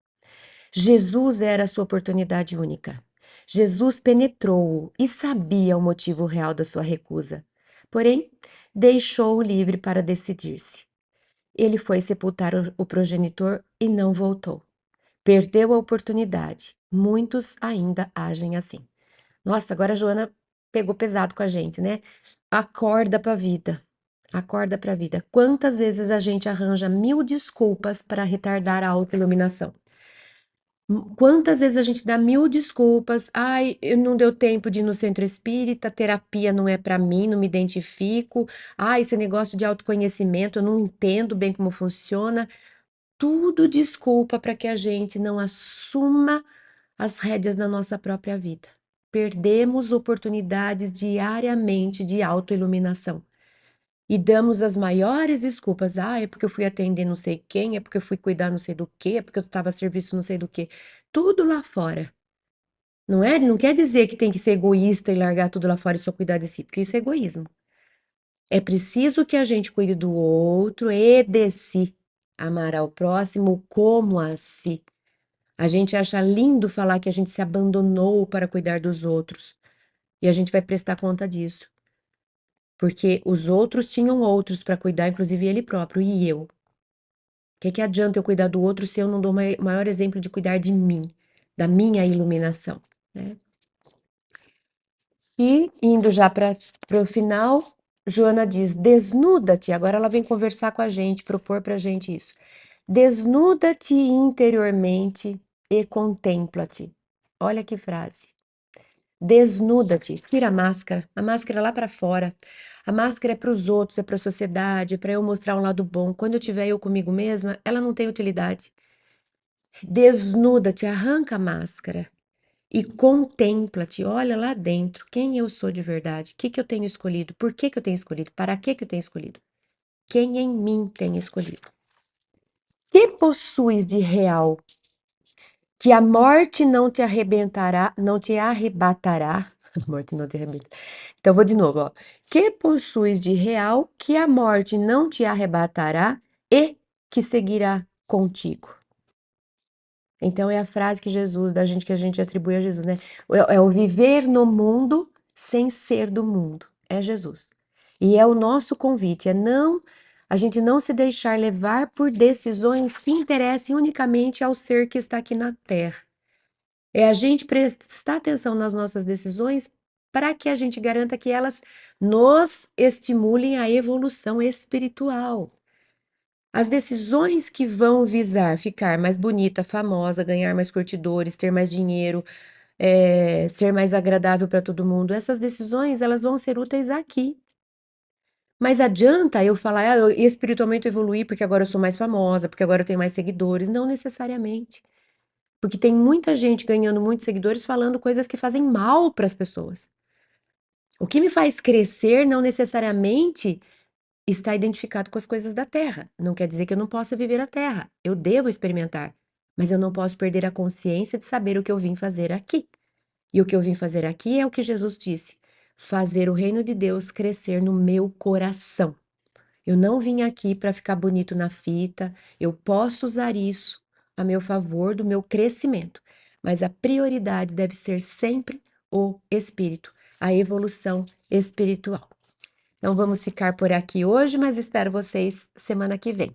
Jesus era a sua oportunidade única. Jesus penetrou-o e sabia o motivo real da sua recusa. Porém, deixou-o livre para decidir-se. Ele foi sepultar o progenitor e não voltou. Perdeu a oportunidade. Muitos ainda agem assim. Nossa, agora a Joana pegou pesado com a gente, né? Acorda para a vida. Acorda para a vida. Quantas vezes a gente arranja 1000 desculpas para retardar a autoiluminação? Quantas vezes a gente dá 1000 desculpas? Ai, eu não deu tempo de ir no centro espírita, terapia não é para mim, não me identifico. Ai, esse negócio de autoconhecimento, eu não entendo bem como funciona. Tudo desculpa para que a gente não assuma as rédeas da nossa própria vida. Perdemos oportunidades diariamente de autoiluminação. E damos as maiores desculpas. Ah, é porque eu fui atender não sei quem, é porque eu fui cuidar não sei do quê, é porque eu estava a serviço não sei do quê. Tudo lá fora. Não é? Não quer dizer que tem que ser egoísta e largar tudo lá fora e só cuidar de si, porque isso é egoísmo. É preciso que a gente cuide do outro e de si. Amar ao próximo como a si. A gente acha lindo falar que a gente se abandonou para cuidar dos outros. E a gente vai prestar conta disso. Porque os outros tinham outros para cuidar, inclusive ele próprio, e eu. O que adianta eu cuidar do outro se eu não dou o maior exemplo de cuidar de mim, da minha iluminação, né? E indo já para o final, Joana diz: desnuda-te. Agora ela vem conversar com a gente, propor para a gente isso. Desnuda-te interiormente e contempla-te. Olha que frase. Desnuda-te, tira a máscara é lá para fora. A máscara é para os outros, é para a sociedade, é para eu mostrar um lado bom. Quando eu tiver eu comigo mesma, ela não tem utilidade. Desnuda-te, arranca a máscara e contempla-te, olha lá dentro quem eu sou de verdade, o que que eu tenho escolhido, por que que eu tenho escolhido, para que que eu tenho escolhido, quem em mim tem escolhido. Que possuis de real, que a morte não te arrebentará, não te arrebatará. A morte não te arrebenta. Então, vou de novo, ó. Que possuis de real, que a morte não te arrebatará e que seguirá contigo. Então, é a frase que Jesus, da gente que a gente atribui a Jesus, né? É o viver no mundo sem ser do mundo. É Jesus. E é o nosso convite, é não a gente não se deixar levar por decisões que interessem unicamente ao ser que está aqui na Terra. É a gente prestar atenção nas nossas decisões para que a gente garanta que elas nos estimulem a evolução espiritual. As decisões que vão visar ficar mais bonita, famosa, ganhar mais curtidores, ter mais dinheiro, ser mais agradável para todo mundo, essas decisões elas vão ser úteis aqui. Mas adianta eu falar, ah, eu espiritualmente evoluí porque agora eu sou mais famosa, porque agora eu tenho mais seguidores? Não necessariamente. Porque tem muita gente ganhando muitos seguidores falando coisas que fazem mal para as pessoas. O que me faz crescer não necessariamente está identificado com as coisas da terra. Não quer dizer que eu não possa viver a terra. Eu devo experimentar, mas eu não posso perder a consciência de saber o que eu vim fazer aqui. E o que eu vim fazer aqui é o que Jesus disse: fazer o reino de Deus crescer no meu coração. Eu não vim aqui para ficar bonito na fita, eu posso usar isso a meu favor do meu crescimento, mas a prioridade deve ser sempre o espírito, a evolução espiritual. Então vamos ficar por aqui hoje, mas espero vocês semana que vem.